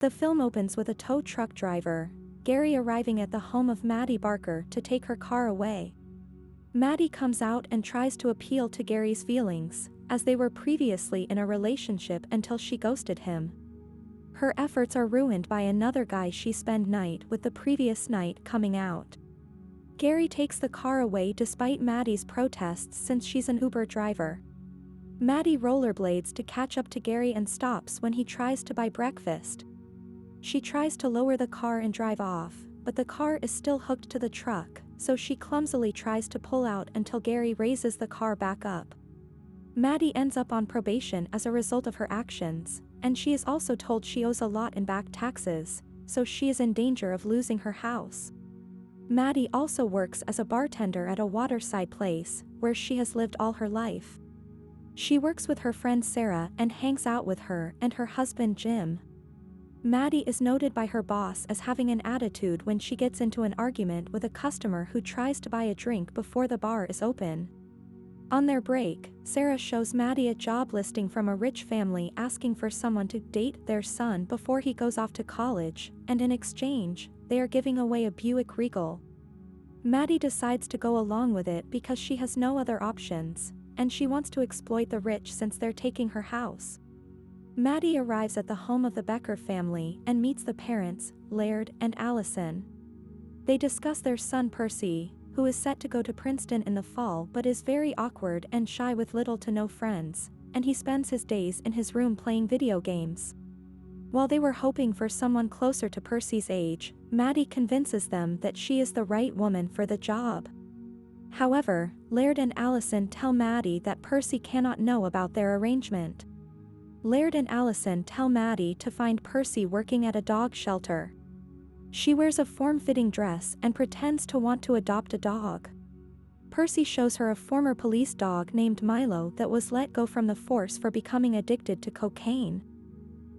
The film opens with a tow truck driver, Gary, arriving at the home of Maddie Barker to take her car away. Maddie comes out and tries to appeal to Gary's feelings, as they were previously in a relationship until she ghosted him. Her efforts are ruined by another guy she spent night with the previous night coming out. Gary takes the car away despite Maddie's protests since she's an Uber driver. Maddie rollerblades to catch up to Gary and stops when he tries to buy breakfast. She tries to lower the car and drive off, but the car is still hooked to the truck, so she clumsily tries to pull out until Gary raises the car back up. Maddie ends up on probation as a result of her actions, and she is also told she owes a lot in back taxes, so she is in danger of losing her house. Maddie also works as a bartender at a waterside place, where she has lived all her life. She works with her friend Sarah and hangs out with her and her husband Jim. Maddie is noted by her boss as having an attitude when she gets into an argument with a customer who tries to buy a drink before the bar is open. On their break, Sarah shows Maddie a job listing from a rich family asking for someone to date their son before he goes off to college, and in exchange, they are giving away a Buick Regal. Maddie decides to go along with it because she has no other options, and she wants to exploit the rich since they're taking her house. Maddie arrives at the home of the Becker family and meets the parents, Laird and Allison. They discuss their son Percy, who is set to go to Princeton in the fall but is very awkward and shy with little to no friends, and he spends his days in his room playing video games. While they were hoping for someone closer to Percy's age, Maddie convinces them that she is the right woman for the job. However, Laird and Allison tell Maddie that Percy cannot know about their arrangement. Laird and Allison tell Maddie to find Percy working at a dog shelter. She wears a form-fitting dress and pretends to want to adopt a dog. Percy shows her a former police dog named Milo that was let go from the force for becoming addicted to cocaine.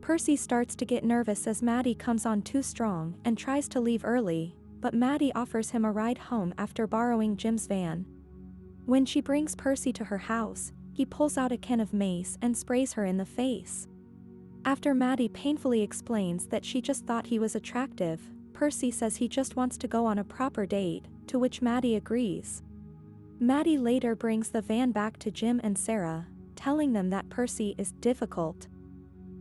Percy starts to get nervous as Maddie comes on too strong and tries to leave early, but Maddie offers him a ride home after borrowing Jim's van. When she brings Percy to her house, he pulls out a can of mace and sprays her in the face. After Maddie painfully explains that she just thought he was attractive, Percy says he just wants to go on a proper date, to which Maddie agrees. Maddie later brings the van back to Jim and Sarah, telling them that Percy is difficult.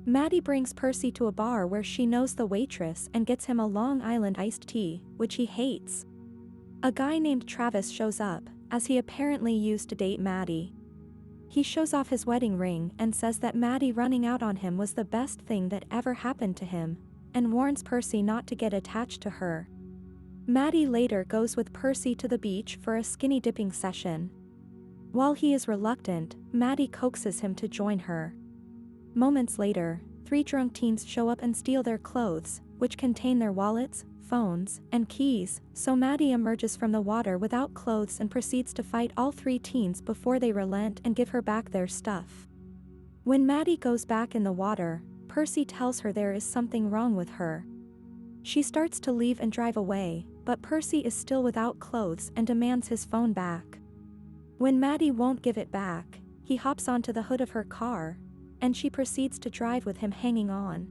Maddie brings Percy to a bar where she knows the waitress and gets him a Long Island iced tea, which he hates. A guy named Travis shows up, as he apparently used to date Maddie. He shows off his wedding ring and says that Maddie running out on him was the best thing that ever happened to him, and warns Percy not to get attached to her. Maddie later goes with Percy to the beach for a skinny dipping session. While he is reluctant, Maddie coaxes him to join her. Moments later, 3 drunk teens show up and steal their clothes, which contain their wallets, phones, and keys, so Maddie emerges from the water without clothes and proceeds to fight all 3 teens before they relent and give her back their stuff. When Maddie goes back in the water, Percy tells her there is something wrong with her. She starts to leave and drive away, but Percy is still without clothes and demands his phone back. When Maddie won't give it back, he hops onto the hood of her car, and she proceeds to drive with him hanging on.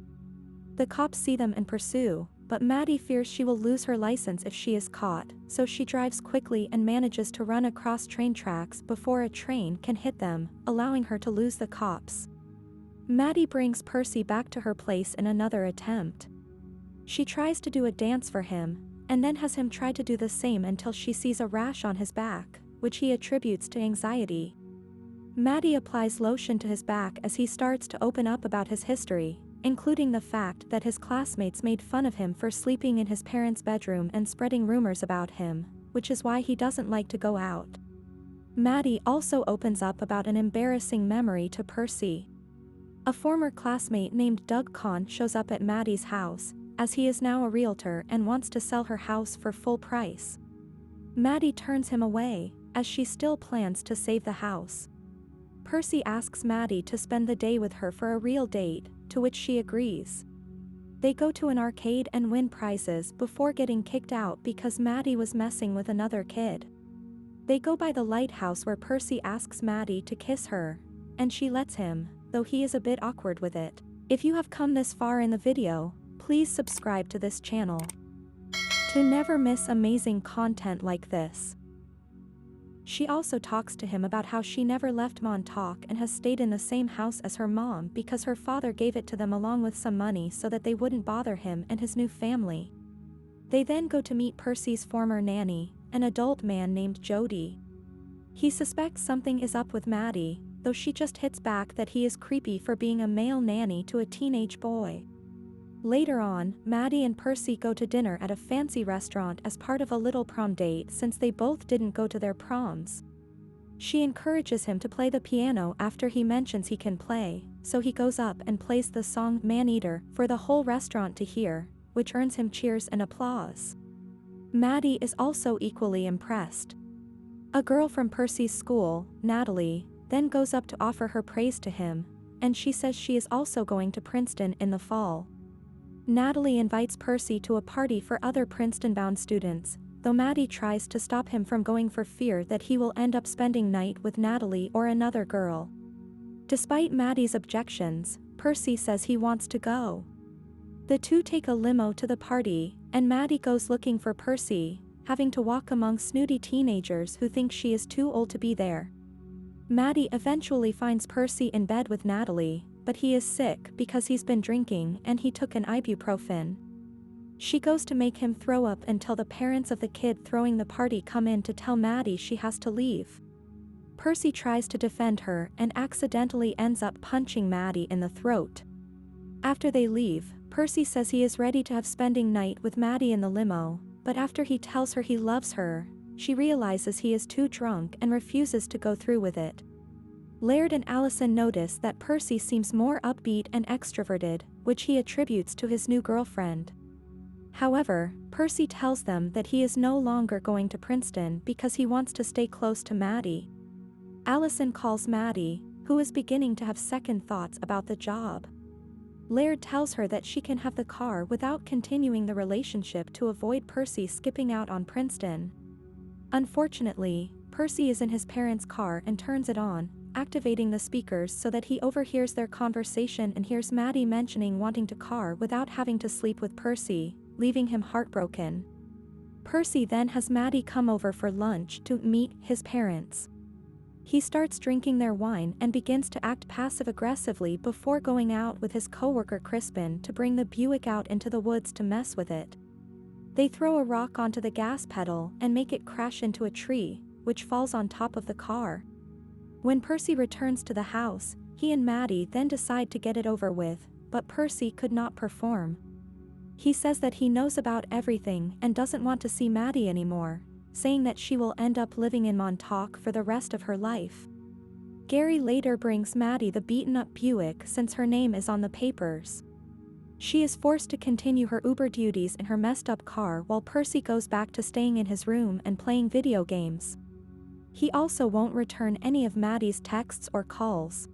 The cops see them and pursue, but Maddie fears she will lose her license if she is caught, so she drives quickly and manages to run across train tracks before a train can hit them, allowing her to lose the cops. Maddie brings Percy back to her place in another attempt. She tries to do a dance for him, and then has him try to do the same until she sees a rash on his back, which he attributes to anxiety. Maddie applies lotion to his back as he starts to open up about his history, including the fact that his classmates made fun of him for sleeping in his parents' bedroom and spreading rumors about him, which is why he doesn't like to go out. Maddie also opens up about an embarrassing memory to Percy. A former classmate named Doug Kahn shows up at Maddie's house, as he is now a realtor and wants to sell her house for full price. Maddie turns him away, as she still plans to save the house. Percy asks Maddie to spend the day with her for a real date, to which she agrees. They go to an arcade and win prizes before getting kicked out because Maddie was messing with another kid. They go by the lighthouse where Percy asks Maddie to kiss her, and she lets him, though he is a bit awkward with it. If you have come this far in the video, please Please subscribe to this channel to never miss amazing content like this. She also talks to him about how she never left Montauk and has stayed in the same house as her mom because her father gave it to them along with some money so that they wouldn't bother him and his new family. They then go to meet Percy's former nanny, an adult man named Jody. He suspects something is up with Maddie, though she just hits back that he is creepy for being a male nanny to a teenage boy. Later on, Maddie and Percy go to dinner at a fancy restaurant as part of a little prom date since they both didn't go to their proms. She encourages him to play the piano after he mentions he can play, so he goes up and plays the song Man-Eater for the whole restaurant to hear, which earns him cheers and applause. Maddie is also equally impressed. A girl from Percy's school, Natalie, then goes up to offer her praise to him, and she says she is also going to Princeton in the fall. Natalie invites Percy to a party for other Princeton-bound students, though Maddie tries to stop him from going for fear that he will end up spending night with Natalie or another girl. Despite Maddie's objections, Percy says he wants to go. The two take a limo to the party, and Maddie goes looking for Percy, having to walk among snooty teenagers who think she is too old to be there. Maddie eventually finds Percy in bed with Natalie, but he is sick because he's been drinking and he took an ibuprofen. She goes to make him throw up until the parents of the kid throwing the party come in to tell Maddie she has to leave. Percy tries to defend her and accidentally ends up punching Maddie in the throat. After they leave, Percy says he is ready to have spending night with Maddie in the limo, but after he tells her he loves her, she realizes he is too drunk and refuses to go through with it. Laird and Allison notice that Percy seems more upbeat and extroverted, which he attributes to his new girlfriend. However, Percy tells them that he is no longer going to Princeton because he wants to stay close to Maddie. Allison calls Maddie, who is beginning to have second thoughts about the job. Laird tells her that she can have the car without continuing the relationship to avoid Percy skipping out on Princeton. Unfortunately, Percy is in his parents' car and turns it on, activating the speakers so that he overhears their conversation and hears Maddie mentioning wanting to car without having to sleep with Percy, leaving him heartbroken. Percy then has Maddie come over for lunch to meet his parents. He starts drinking their wine and begins to act passive-aggressively before going out with his coworker Crispin to bring the Buick out into the woods to mess with it. They throw a rock onto the gas pedal and make it crash into a tree, which falls on top of the car. When Percy returns to the house, he and Maddie then decide to get it over with, but Percy could not perform. He says that he knows about everything and doesn't want to see Maddie anymore, saying that she will end up living in Montauk for the rest of her life. Gary later brings Maddie the beaten-up Buick since her name is on the papers. She is forced to continue her Uber duties in her messed-up car while Percy goes back to staying in his room and playing video games. He also won't return any of Maddie's texts or calls.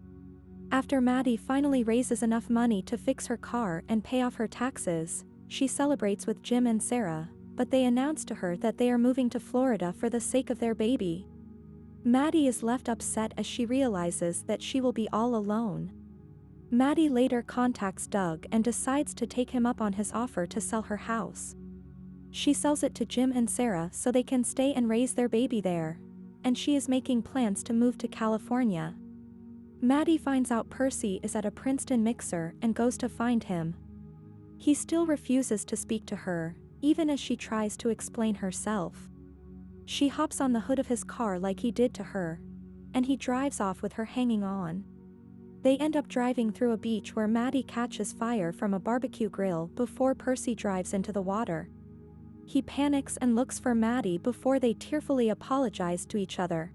After Maddie finally raises enough money to fix her car and pay off her taxes, she celebrates with Jim and Sarah, but they announce to her that they are moving to Florida for the sake of their baby. Maddie is left upset as she realizes that she will be all alone. Maddie later contacts Doug and decides to take him up on his offer to sell her house. She sells it to Jim and Sarah so they can stay and raise their baby there, and she is making plans to move to California. Maddie finds out Percy is at a Princeton mixer and goes to find him. He still refuses to speak to her, even as she tries to explain herself. She hops on the hood of his car like he did to her, and he drives off with her hanging on. They end up driving through a beach where Maddie catches fire from a barbecue grill before Percy drives into the water. He panics and looks for Maddie before they tearfully apologize to each other.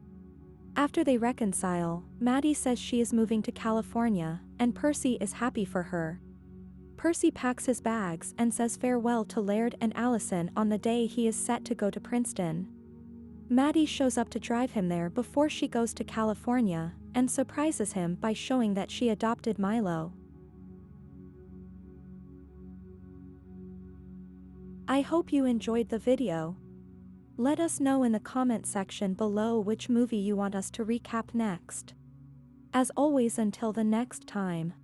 After they reconcile, Maddie says she is moving to California, and Percy is happy for her. Percy packs his bags and says farewell to Laird and Allison on the day he is set to go to Princeton. Maddie shows up to drive him there before she goes to California, and surprises him by showing that she adopted Milo. I hope you enjoyed the video. Let us know in the comment section below which movie you want us to recap next. As always, until the next time.